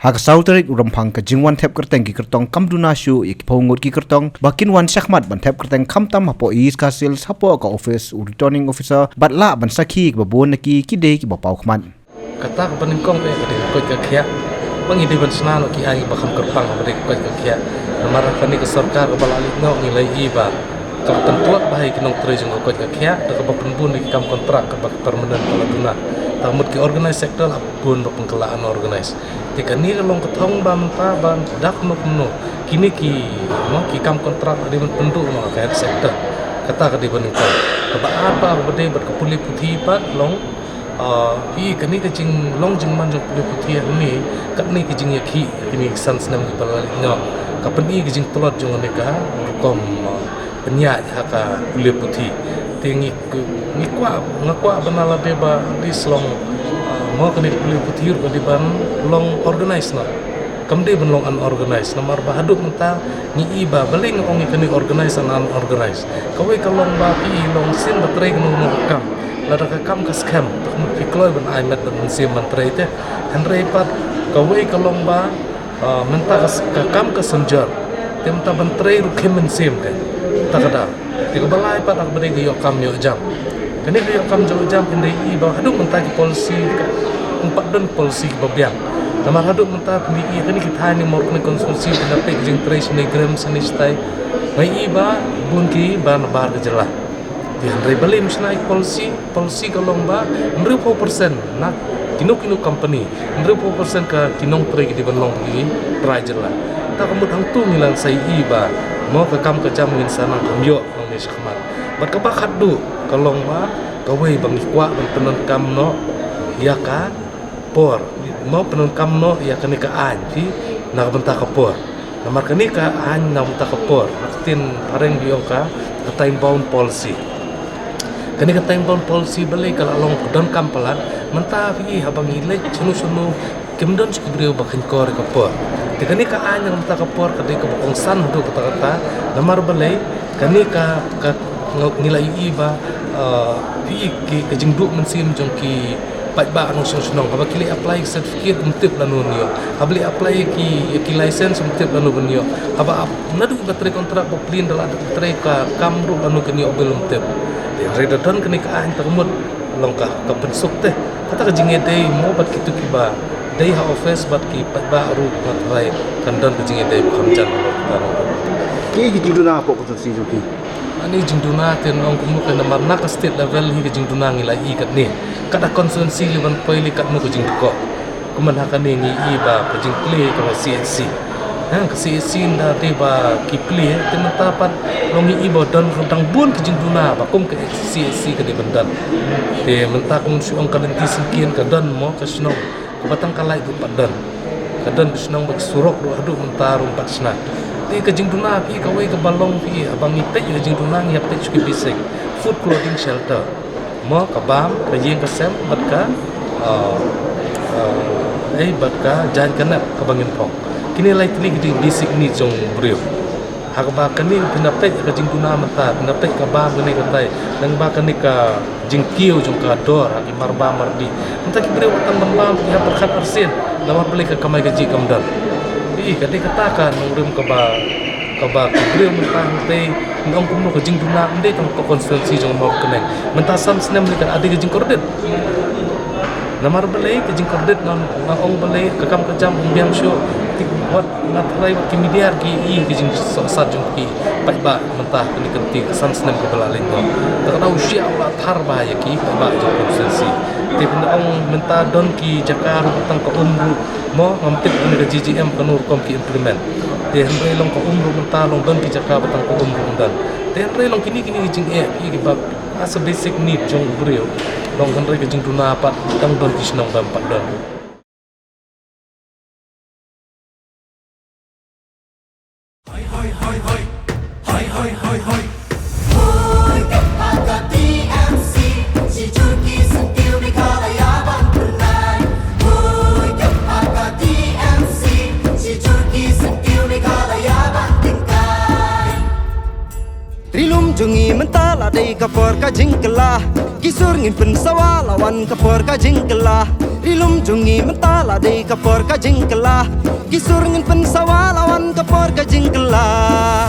hak sauterik rampang ka jingwan thep kerteng ki kertong kamduna shu ik phongot ki kertong bakin wan shakmat ban thep kerteng khamtam hapo is ka sil sapo ka office returning officer batla ban sakhi ki babon ki de ki bapau khman kata ka paning kong ko ka khya bangi di ban snano ki ai bakam kerpang ba ko ka khya namara kani ka sarkar ka balali no nilai iba ka tentuat bahai ki nong trejung ko ka khya ka bapen bun ki kam kontrak ka permanent paladuna tamut ki organize sector bun pengkelaan organize tika ni long ketong ba menta ban dak no kini ki kam kontrak di pendu no ka sector kata ka di ban ko ka ba apa bade bat ka puli puthi pat long i kani ka jing long jing man jong puli puthi ni kat ni ki jing yakhi kini sans nam ki balali no ka pani ki jing tolot jong ne ka kom penya ka puli puthi tingi ni kwa ngakwa banala beba di slong mo kani puli puthi ur di ban long organize na kamde ban long unorganized namar bahaduk menta ni iba baling ong kani organize and unorganized kawai kalong ba pi long sin batre no kam lada ka kam ka scam ki kloi ban ai met ban sim mantre te hanre pat kawai kalong ba menta ka kam ka sanjar temta ban tre ru kemen sim te takada tiga balai pat ak bade yo kam yo jam kani yo kam jo jam inde iba haduk menta ki policy ka empat dan policy babiang namar haduk menta pni kani kita ni mor kani konsulsi pada pek jing trace ni gram sanistai mai iba bun ki ban bar jelah di andre balim snai policy kalong ba 100% nak kinu company 100% ka kinong tre di ban long ki try jelah ta kamut hang tu ngilan sai iba mo ka kam ka jam ngin sana kamyo nang ni sakmat bat ka bakat du kalong ba kawai bang kwa ban penon kam no ya ka por mau penon kam no ya kani ka an fi na benta ka por namar kani ka an na benta ka por tin pareng biong ka time bound policy kani ka time bound policy balik kala long don kam palat menta fi habang ilek sunu kemdon skibrio bakin kor ka por kani ka an na benta ka por kadi ka bokong san do kata namar balai kani ka nilai iba fi ki jingduk mensim jongki pat ba anong sunong ba kili apply certificate umtip lanu niyo abli apply ki license umtip lanu benyo aba nadu batre kontrak bo plin dala batre ka kamru lanu kini obel umtip de reda don kini ka an tamut longka ka pensuk teh kata ka jinge dei mo bat kitu ki ba dei ha office bat ki pat ba ru matrai kan don ka jinge dei khamjan ki jingduna po ko si joki ani jingduna ten ong kumu ka namar na ka state level hi jingduna ngilai kat ni kada konsensi liban poili kat mo ko jing ko kuman hakane ni iba ko jing play ko CSC ka CSC nda te ba ki play te matapat long iba don rutang bun ki jingduna ba kum ka CSC ka de bandan te menta kum su ong kalenti sikian ka don mo ka sno batang kalai ku padan ka don sno ba surok do adu menta rum pat sna te ka jingduna pi ka wei ka balong pi abang ite ka jingduna ngi apte ki basic food clothing shelter mo kabam kajing kasem batka batka jan kana kabangin pong kini lai tli di basic ni jong brio hakba kani pinapet ka jing guna mata pinapet ka ba ngene katai dan ba kani ka jing kiu jong ka dor aki marba mardi menta ki brio tan bamba ya perkhat arsin lama beli ka kamai gaji kamdar kadi katakan ngurim ka ba brio mentang te nong kuno ka jing duna inde tong ko konstitusi jong mor kene mentasan snem likan adi ka jing kordet namar balai ka jing kordet non ong balai ka kam ka jam biang sho tik wat na trai ki media ki ka jing sa jong ki pai ba mentah ni kenti san snem ka balalin ko ta tahu sia Allah thar ba ya ki ba jong konstitusi te ong mentah don ki jakar tang ka umru mo ngamtip ni ka GGM kanur kom ki implement te henry long ko umru menta long don ki jaka batang ko umru dan te henry long kini jing ki bab as a basic need jong brio long henry ke jing duna pat tang don ki snong bam pat don hoi jungi mentala dei kapor ka jingkela kisur ngin pen sawa lawan kapor ka jingkela Rilum jungi mentala de kapor ka jingkela Kisur ngin pensawalawan kapor ka jingkela